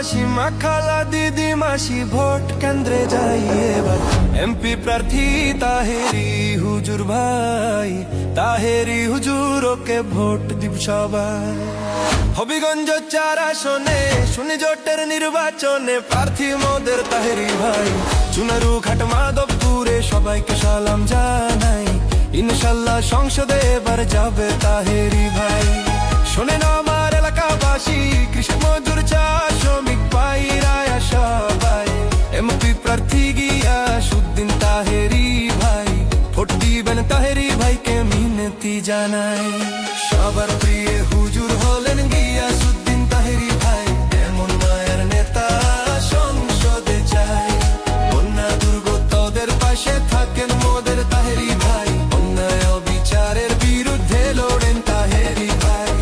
বাসি মা খালা দিদি মাসি ভোট কেন্দ্রে যাই এবার এমপি প্রার্থী তাহেরি হুজুর ভাই, তাহেরি হুজুর ওকে ভোট দিব সবাই। হবিগঞ্জ 4 আসনে শুনি জোটের নির্বাচনে প্রার্থী মোদের তাহেরি ভাই। চুনারু ঘাট মাধবপুরে সবাইকে সালাম জানাই, ইনশাল্লাহ সংসদে এবার যাবে তাহেরি ভাই। শোনেন আমার এলাকাবাসী, কৃষক মজুর চা শ্রমিক পাইরায়া সবাই, এমপি প্রার্থী গিয়াসউদ্দিন তাহেরি ভাই, ভোট দিবেন তাহেরি ভাইকে মিনতি জানাই। সবার প্রিয় হুজুর হলেন গিয়াসউদ্দিন তাহেরি ভাই, এমন মায়ের নেতা সংসদে চাই। বন্যা দুর্গতদের পাশে থাকেন মোদের তাহেরি ভাই, অন্যায় অবিচারের বিরুদ্ধে লড়েন তাহেরি ভাই।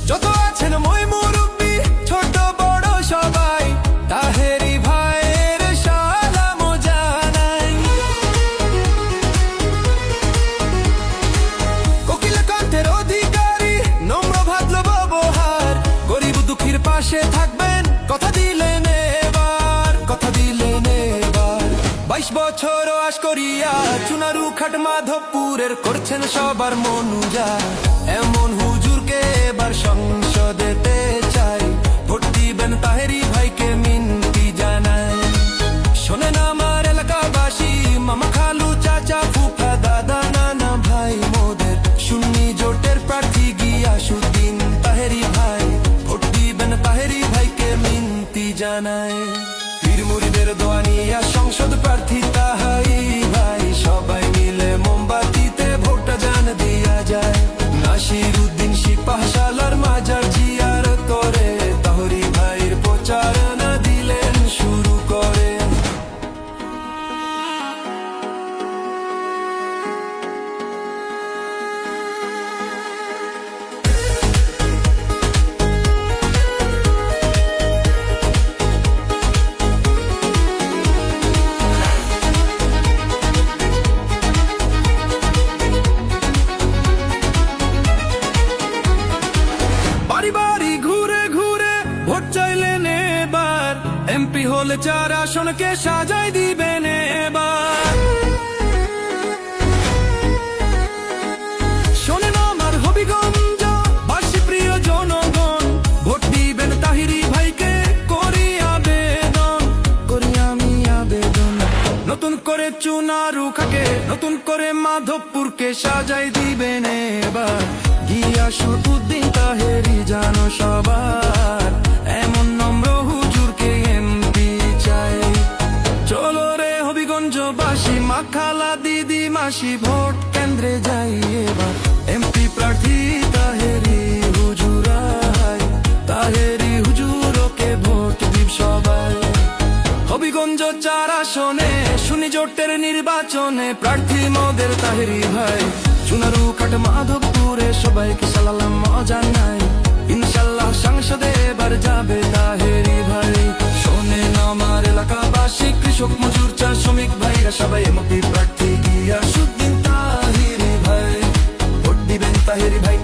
যত আছেন মই মুরব্বি ছোট বড় সবাই, তাহেরি ভাইয়ের সালাম জানাই। কোকিল কণ্ঠের অধিকারী, নম্র ভদ্র ব্যবহার, গরিব দুঃখীর পাশে থাকবেন কথা দিলেন এবার, কথা দিলেন এবার। 22 বছর আশ করিয়া চুনারু ঘাট মাধবপুরের করছেন সবার মন উজাড়, এমন হুজুরকে এবার সংসদেতে চাই, ভোট দিবেন তাহেরি ভাইকে মিনতি জানাই। শোনেন আমার এলাকাবাসী, মামা খালু চাচা ফুফা দাদা নানা ভাই মোদের সুন্নি জোটের প্রার্থী গিয়াসউদ্দিন তাহেরি ভাই, ভোট দিবেন তাহেরি ভাইকে মিনতি জানাই। পীর মুরিদের দোয়া নিয়া সংসদ প্রার্থী তাহেরি ভাই, সবাই মিলে মোমবাতিতে ভোটটা জান দিয়া যায়। নাসিরউদ্দিন সিপাহসালার মাজার জিয়ারত করে তাহেরি ভাইয়ের প্রচারণা দিলেন শুরু করে। বাড়ি বাড়ি ঘুরে ঘুরে ভোট চাইলেন এবার, এমপি হলে 4 আসনকে সাজাই দিবেন এবার। শোনেন আমার হবিগঞ্জ বাসী প্রিয় জনগণ, ভোট দিবেন তাহেরি ভাইকে করি আবেদন, করি আমি আবেদন। নতুন করে চুনারু খাকে, নতুন করে মাধবপুরকে সাজাই দিবেন এবার, গিয়াসউদ্দিন তাহেরি জানো সবার, এমন নম্র হুজুরকে এমপি চাই। চলো রে হবিগঞ্জ বাসী মা খালা দিদি মাসি ভোট কেন্দ্রে যাই এবার, এমপি প্রার্থী তাহেরি হুজুর ভাই, তাহেরি হুজুর ওকে ভোট দিব সবাই। হবিগঞ্জ 4 আসনে শুনি জোটের নির্বাচনে প্রার্থী মোদের তাহেরি ভাই। চুনারু ঘাট মাধবপুরে সবাইকে সালাম জানাই, ইনশাল্লাহ সংসদে এবার যাবে তাহেরি ভাই। শোনেন আমার এলাকাবাসী, কৃষক মজুর চা শ্রমিক ভাইরা সবাই এমপি প্রার্থী গিয়াসউদ্দিন তাহেরি ভাই, ভোট দিবেন তাহেরি ভাই।